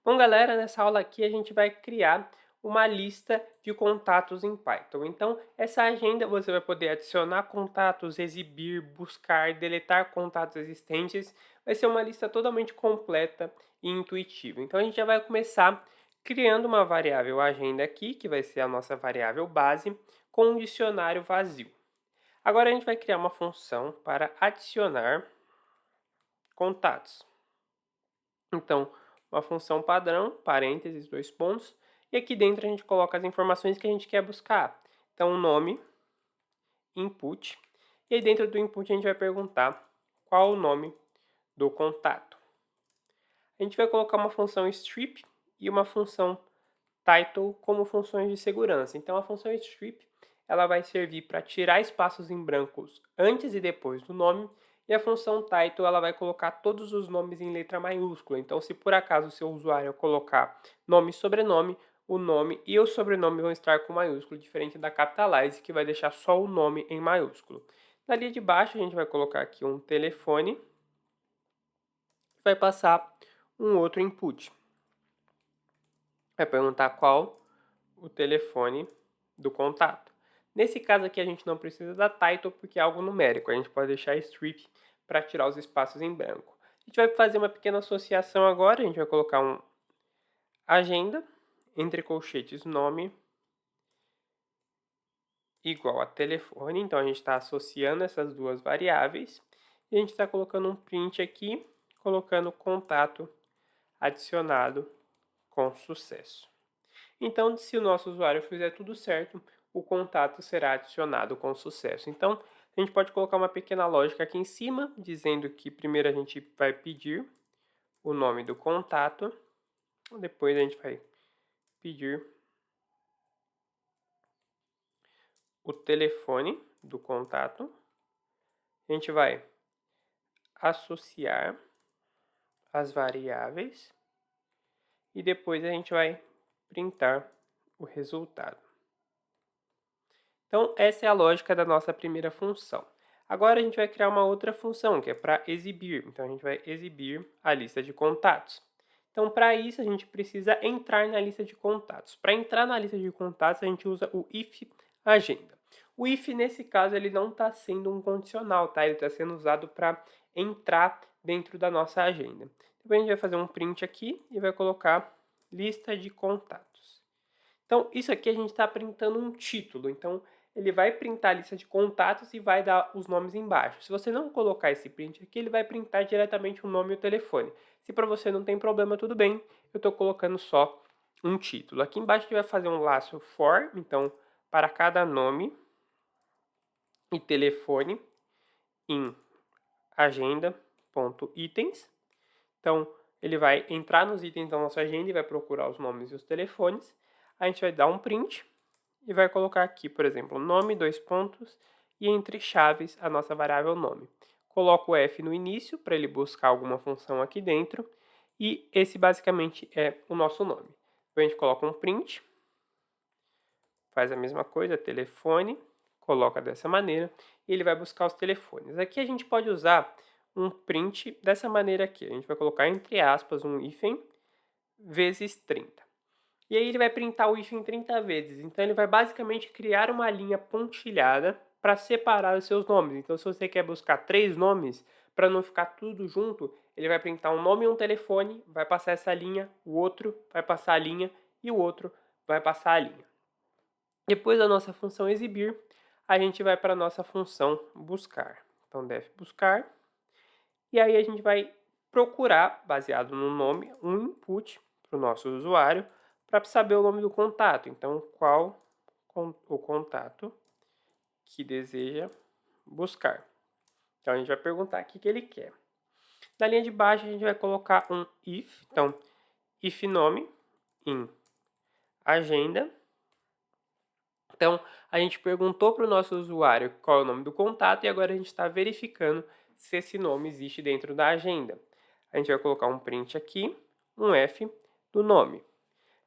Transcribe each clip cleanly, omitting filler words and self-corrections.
Bom, galera, nessa aula aqui a gente vai criar uma lista de contatos em Python. Então, essa agenda você vai poder adicionar contatos, exibir, buscar, deletar contatos existentes. Vai ser uma lista totalmente completa e intuitiva. Então, a gente já vai começar criando uma variável agenda aqui, que vai ser a nossa variável base, com um dicionário vazio. Agora, a gente vai criar uma função para adicionar contatos. Então, uma função padrão, parênteses, dois pontos, e aqui dentro a gente coloca as informações que a gente quer buscar. Então, o nome, input, e aí dentro do input a gente vai perguntar qual o nome do contato. A gente vai colocar uma função strip e uma função title como funções de segurança. Então, a função strip ela vai servir para tirar espaços em brancos antes e depois do nome, e a função title ela vai colocar todos os nomes em letra maiúscula. Então, se por acaso o seu usuário colocar nome e sobrenome, o nome e o sobrenome vão estar com maiúsculo, diferente da capitalize, que vai deixar só o nome em maiúsculo. Na linha de baixo, a gente vai colocar aqui um telefone, vai passar um outro input. Vai perguntar qual o telefone do contato. Nesse caso aqui a gente não precisa da title porque é algo numérico, a gente pode deixar strip para tirar os espaços em branco. A gente vai fazer uma pequena associação agora, a gente vai colocar um agenda, entre colchetes nome, igual a telefone, então a gente está associando essas duas variáveis, e a gente está colocando um print aqui, colocando contato adicionado com sucesso. Então, se o nosso usuário fizer tudo certo, o contato será adicionado com sucesso. Então, a gente pode colocar uma pequena lógica aqui em cima, dizendo que primeiro a gente vai pedir o nome do contato, depois a gente vai pedir o telefone do contato, a gente vai associar as variáveis e depois a gente vai printar o resultado. Então, essa é a lógica da nossa primeira função. Agora a gente vai criar uma outra função, que é para exibir. Então, a gente vai exibir a lista de contatos. Então, para isso, a gente precisa entrar na lista de contatos. Para entrar na lista de contatos, a gente usa o if agenda. O if, nesse caso, ele não está sendo um condicional, tá? Ele está sendo usado para entrar dentro da nossa agenda. Então, a gente vai fazer um print aqui e vai colocar lista de contatos. Então, isso aqui a gente está printando um título. Então, ele vai printar a lista de contatos e vai dar os nomes embaixo. Se você não colocar esse print aqui, ele vai printar diretamente o nome e o telefone. Se para você não tem problema, tudo bem. Eu estou colocando só um título. Aqui embaixo a gente vai fazer um laço for. Então, para cada nome e telefone em agenda.itens. Então, ele vai entrar nos itens da nossa agenda e vai procurar os nomes e os telefones. A gente vai dar um print e vai colocar aqui, por exemplo, nome, dois pontos, e entre chaves a nossa variável nome. Coloco o F no início para ele buscar alguma função aqui dentro, e esse basicamente é o nosso nome. Então a gente coloca um print, faz a mesma coisa, telefone, coloca dessa maneira, e ele vai buscar os telefones. Aqui a gente pode usar um print dessa maneira aqui. A gente vai colocar entre aspas um hífen vezes 30. E aí ele vai printar o hífen 30 vezes. Então ele vai basicamente criar uma linha pontilhada para separar os seus nomes. Então se você quer buscar 3 nomes, para não ficar tudo junto, ele vai printar um nome e um telefone, vai passar essa linha, o outro vai passar a linha e o outro vai passar a linha. Depois da nossa função exibir, a gente vai para a nossa função buscar. Então def buscar, e aí a gente vai procurar, baseado no nome, um input para o nosso usuário, para saber o nome do contato. Então, qual o contato que deseja buscar. Então, a gente vai perguntar o que ele quer. Na linha de baixo, a gente vai colocar um if. Então, if nome em agenda. Então, a gente perguntou para o nosso usuário qual é o nome do contato e agora a gente está verificando se esse nome existe dentro da agenda. A gente vai colocar um print aqui, um F do nome.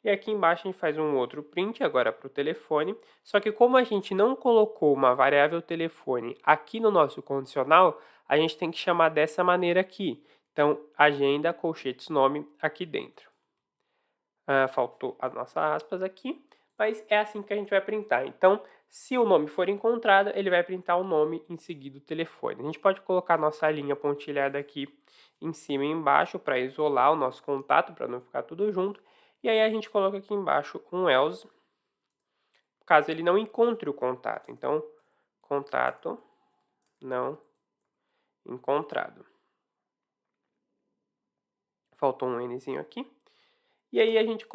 E aqui embaixo a gente faz um outro print agora para o telefone, só que como a gente não colocou uma variável telefone aqui no nosso condicional, a gente tem que chamar dessa maneira aqui. Então, agenda, colchetes, nome aqui dentro. faltou a nossa aspas aqui, mas é assim que a gente vai printar. Então, se o nome for encontrado, ele vai printar o nome em seguida o telefone. A gente pode colocar nossa linha pontilhada aqui em cima e embaixo para isolar o nosso contato, para não ficar tudo junto. E aí a gente coloca aqui embaixo um else, caso ele não encontre o contato. Então, contato não encontrado. Faltou um Nzinho aqui. E aí a gente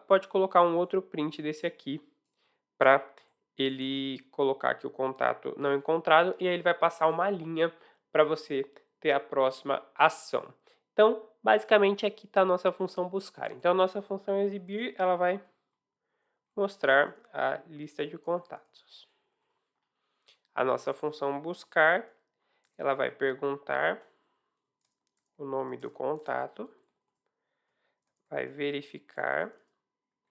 pode colocar um outro print desse aqui para ele colocar aqui o contato não encontrado e aí ele vai passar uma linha para você ter a próxima ação. Então, basicamente aqui está a nossa função buscar. Então, a nossa função exibir, ela vai mostrar a lista de contatos. A nossa função buscar, ela vai perguntar o nome do contato, vai verificar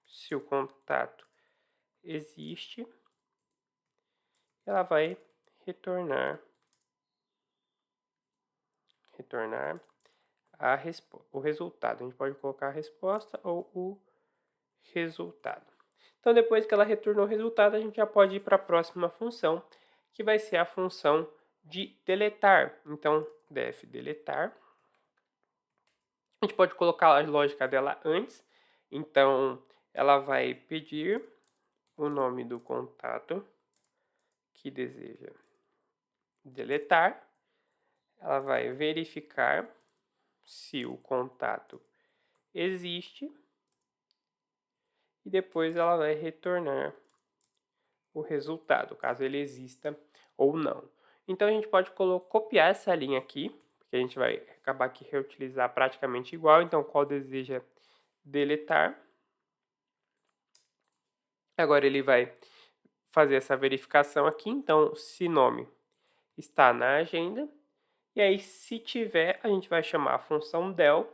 se o contato existe, ela vai retornar o resultado. A gente pode colocar a resposta ou o resultado. Então, depois que ela retornou o resultado, a gente já pode ir para a próxima função, que vai ser a função de deletar. Então, def deletar. A gente pode colocar a lógica dela antes. Então, ela vai pedir o nome do contato que deseja deletar. Ela vai verificar se o contato existe e depois ela vai retornar o resultado, caso ele exista ou não. Então a gente pode copiar essa linha aqui, porque a gente vai acabar aqui reutilizar praticamente igual. Então, qual deseja deletar. Agora ele vai fazer essa verificação aqui. Então, se nome está na agenda. E aí, se tiver, a gente vai chamar a função del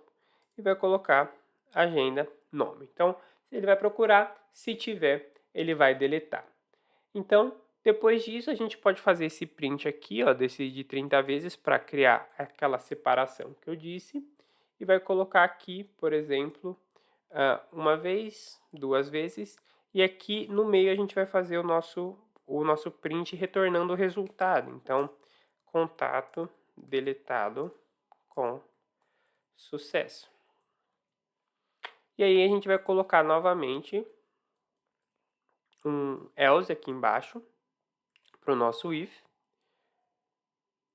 e vai colocar agenda nome. Então, ele vai procurar, se tiver, ele vai deletar. Então, depois disso, a gente pode fazer esse print aqui, ó, desse de 30 vezes para criar aquela separação que eu disse. E vai colocar aqui, por exemplo, uma vez, duas vezes. E aqui no meio a gente vai fazer o nosso print retornando o resultado. Então, contato deletado com sucesso. E aí a gente vai colocar novamente um else aqui embaixo para o nosso if.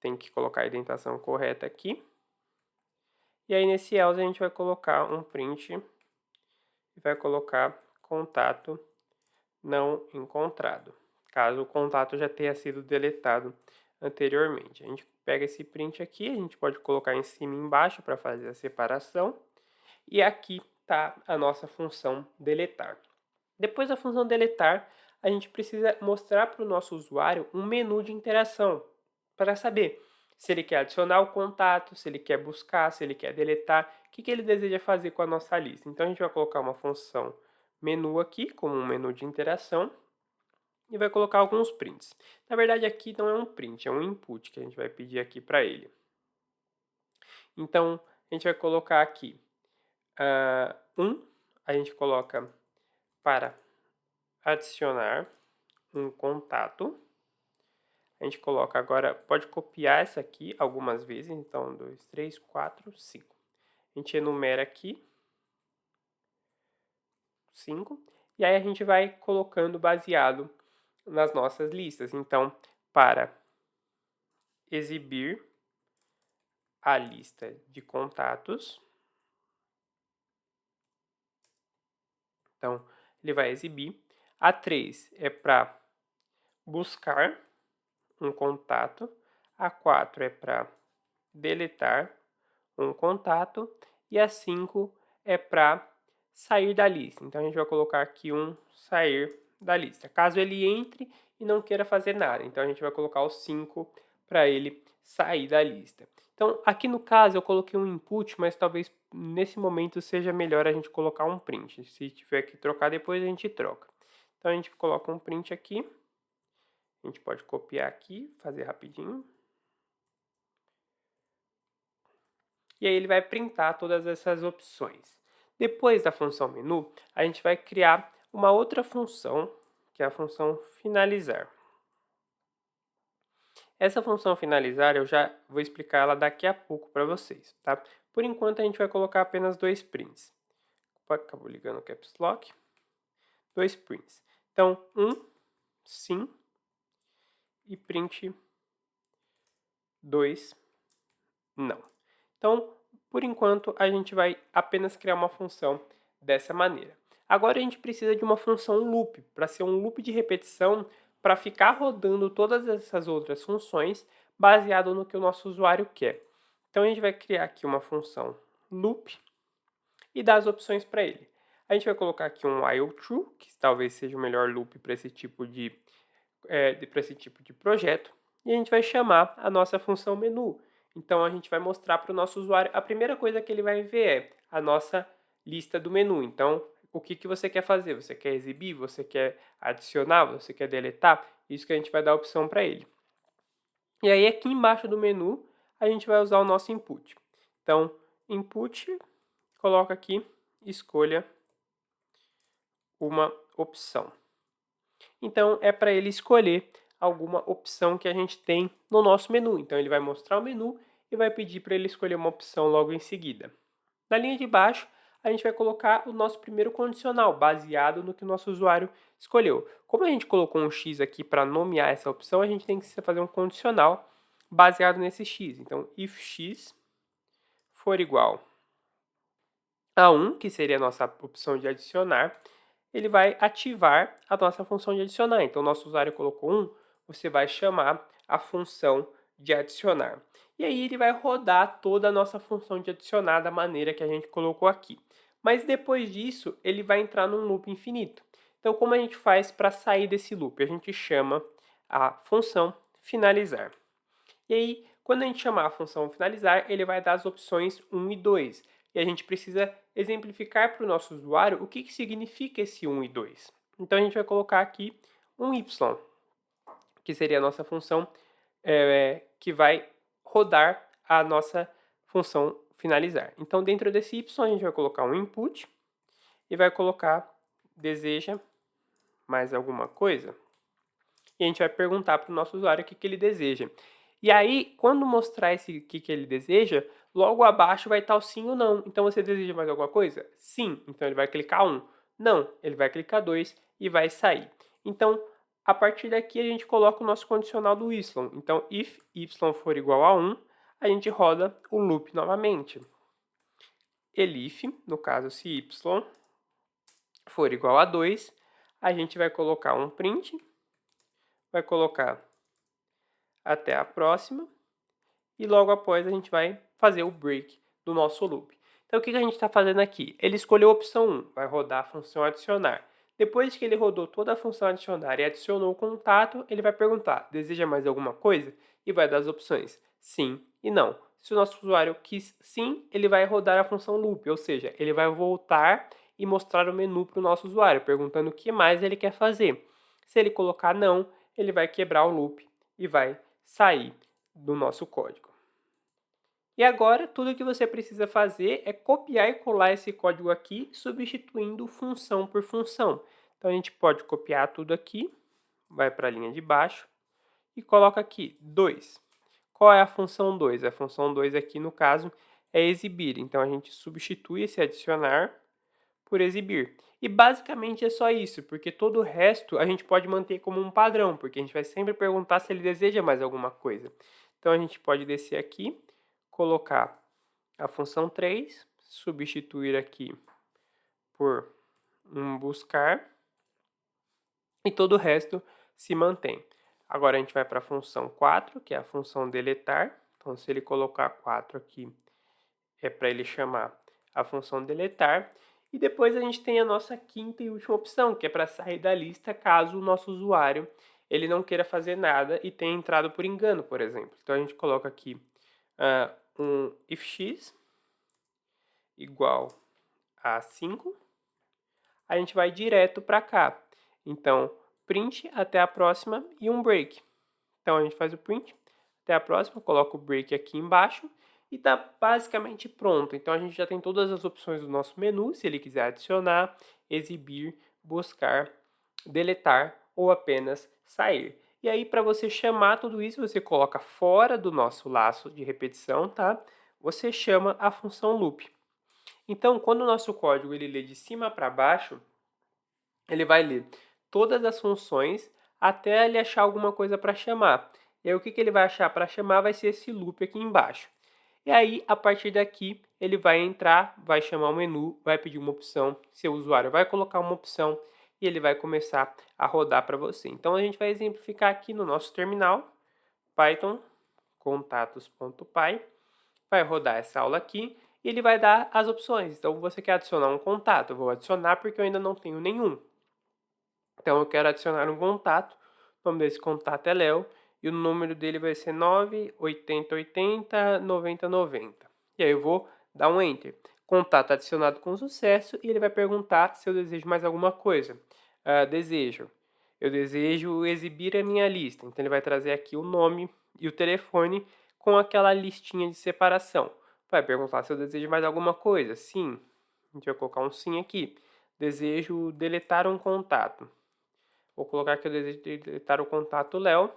Tem que colocar a indentação correta aqui. E aí nesse else a gente vai colocar um print e vai colocar contato não encontrado, caso o contato já tenha sido deletado anteriormente. A gente pega esse print aqui, a gente pode colocar em cima e embaixo para fazer a separação. E aqui está a nossa função deletar. Depois da função deletar, a gente precisa mostrar para o nosso usuário um menu de interação para saber se ele quer adicionar o contato, se ele quer buscar, se ele quer deletar, o que ele deseja fazer com a nossa lista. Então, a gente vai colocar uma função menu aqui, como um menu de interação, e vai colocar alguns prints. Na verdade, aqui não é um print, é um input que a gente vai pedir aqui para ele. Então, a gente vai colocar aqui a gente coloca para adicionar um contato. A gente coloca agora, pode copiar essa aqui algumas vezes, então 2, 3, 4, 5. A gente enumera aqui 5, e aí a gente vai colocando baseado nas nossas listas. Então, para exibir a lista de contatos, então ele vai exibir. A 3 é para buscar um contato, a 4 é para deletar um contato e a 5 é para sair da lista. Então a gente vai colocar aqui um sair da lista. Caso ele entre e não queira fazer nada, então a gente vai colocar o 5 para ele sair da lista. Então aqui no caso eu coloquei um input, mas talvez nesse momento seja melhor a gente colocar um print. Se tiver que trocar depois a gente troca. Então a gente coloca um print aqui. A gente pode copiar aqui, fazer rapidinho. E aí ele vai printar todas essas opções. Depois da função menu, a gente vai criar uma outra função, que é a função finalizar. Essa função finalizar eu já vou explicar ela daqui a pouco para vocês, tá? Por enquanto a gente vai colocar apenas 2 prints. Opa, acabou ligando o caps lock. 2 prints. Então, sim, e print 2, não. Então, por enquanto, a gente vai apenas criar uma função dessa maneira. Agora a gente precisa de uma função loop, para ser um loop de repetição, para ficar rodando todas essas outras funções, baseado no que o nosso usuário quer. Então a gente vai criar aqui uma função loop e dar as opções para ele. A gente vai colocar aqui um while true, que talvez seja o melhor loop para esse tipo de projeto, e a gente vai chamar a nossa função menu. Então a gente vai mostrar para o nosso usuário, a primeira coisa que ele vai ver é a nossa lista do menu. Então, o que você quer fazer? Você quer exibir? Você quer adicionar? Você quer deletar? Isso que a gente vai dar a opção para ele. E aí aqui embaixo do menu, a gente vai usar o nosso input. Então, input, coloca aqui, escolha uma opção. Então, é para ele escolher alguma opção que a gente tem no nosso menu. Então, ele vai mostrar o menu e vai pedir para ele escolher uma opção logo em seguida. Na linha de baixo, a gente vai colocar o nosso primeiro condicional, baseado no que o nosso usuário escolheu. Como a gente colocou um X aqui para nomear essa opção, a gente tem que fazer um condicional baseado nesse X. Então, if X for igual a 1, que seria a nossa opção de adicionar, ele vai ativar a nossa função de adicionar. Então, nosso usuário colocou 1, você vai chamar a função de adicionar. E aí ele vai rodar toda a nossa função de adicionar da maneira que a gente colocou aqui. Mas depois disso, ele vai entrar num loop infinito. Então, como a gente faz para sair desse loop? A gente chama a função finalizar. E aí, quando a gente chamar a função finalizar, ele vai dar as opções 1 e 2. E a gente precisa exemplificar para o nosso usuário o que significa esse 1 e 2. Então, a gente vai colocar aqui um y, que seria a nossa função que vai rodar a nossa função finalizar. Então, dentro desse y, a gente vai colocar um input e vai colocar deseja mais alguma coisa. E a gente vai perguntar para o nosso usuário o que ele deseja. E aí, quando mostrar esse que ele deseja, logo abaixo vai estar o sim ou não. Então, você deseja mais alguma coisa? Sim. Então, ele vai clicar 1. Não. Ele vai clicar 2 e vai sair. Então, a partir daqui, a gente coloca o nosso condicional do y. Então, if y for igual a 1, a gente roda o loop novamente. Elif, no caso, se y for igual a 2, a gente vai colocar um print, vai colocar até a próxima, e logo após a gente vai fazer o break do nosso loop. Então, o que a gente está fazendo aqui? Ele escolheu a opção 1, vai rodar a função adicionar. Depois que ele rodou toda a função adicionar e adicionou o contato, ele vai perguntar, deseja mais alguma coisa? E vai dar as opções sim e não. Se o nosso usuário quis sim, ele vai rodar a função loop, ou seja, ele vai voltar e mostrar o menu para o nosso usuário, perguntando o que mais ele quer fazer. Se ele colocar não, ele vai quebrar o loop e vai sair do nosso código. E agora, tudo que você precisa fazer é copiar e colar esse código aqui, substituindo função por função. Então, a gente pode copiar tudo aqui, vai para a linha de baixo e coloca aqui 2. Qual é a função 2? A função 2 aqui, no caso, é exibir. Então, a gente substitui esse adicionar por exibir. E basicamente é só isso, porque todo o resto a gente pode manter como um padrão, porque a gente vai sempre perguntar se ele deseja mais alguma coisa. Então, a gente pode descer aqui, colocar a função 3, substituir aqui por um buscar, e todo o resto se mantém. Agora a gente vai para a função 4, que é a função deletar. Então, se ele colocar 4 aqui, é para ele chamar a função deletar. E depois a gente tem a nossa quinta e última opção, que é para sair da lista caso o nosso usuário ele não queira fazer nada e tenha entrado por engano, por exemplo. Então, a gente coloca aqui um if x igual a 5, a gente vai direto para cá. Então, print até a próxima e um break. Então, a gente faz o print até a próxima, coloca o break aqui embaixo e está basicamente pronto. Então a gente já tem todas as opções do nosso menu, se ele quiser adicionar, exibir, buscar, deletar ou apenas sair. E aí, para você chamar tudo isso, você coloca fora do nosso laço de repetição, tá? Você chama a função loop. Então, quando o nosso código ele lê de cima para baixo, ele vai ler todas as funções até ele achar alguma coisa para chamar. E aí, o que ele vai achar para chamar vai ser esse loop aqui embaixo. E aí, a partir daqui, ele vai entrar, vai chamar o menu, vai pedir uma opção, seu usuário vai colocar uma opção e ele vai começar a rodar para você. Então, a gente vai exemplificar aqui no nosso terminal, Python contatos.py, vai rodar essa aula aqui e ele vai dar as opções. Então, você quer adicionar um contato? Eu vou adicionar porque eu ainda não tenho nenhum. Então, eu quero adicionar um contato, o nome desse contato é Léo, e o número dele vai ser 980809090. E aí eu vou dar um Enter. Contato adicionado com sucesso, e ele vai perguntar se eu desejo mais alguma coisa. Desejo. Eu desejo exibir a minha lista. Então, ele vai trazer aqui o nome e o telefone com aquela listinha de separação. Vai perguntar se eu desejo mais alguma coisa. Sim. A gente vai colocar um sim aqui. Desejo deletar um contato. Vou colocar que eu desejo deletar o contato Léo.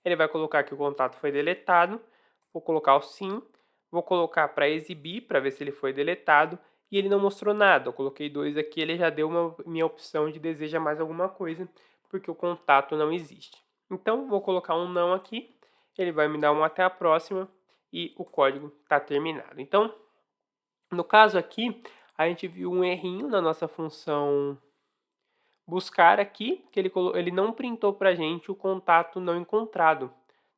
Ele vai colocar que o contato foi deletado. Vou colocar o sim. Vou colocar para exibir, para ver se ele foi deletado. E ele não mostrou nada. Eu coloquei 2 aqui, ele já deu minha opção de deseja mais alguma coisa, porque o contato não existe. Então, vou colocar um não aqui. Ele vai me dar um até a próxima e o código está terminado. Então, no caso aqui, a gente viu um errinho na nossa função buscar aqui, que ele não printou para a gente o contato não encontrado.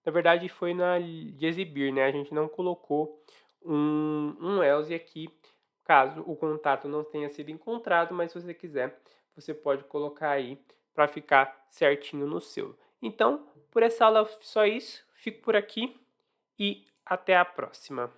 Na verdade, foi na de exibir, né? A gente não colocou um else aqui, caso o contato não tenha sido encontrado, mas se você quiser, você pode colocar aí para ficar certinho no seu. Então, por essa aula só isso, fico por aqui e até a próxima.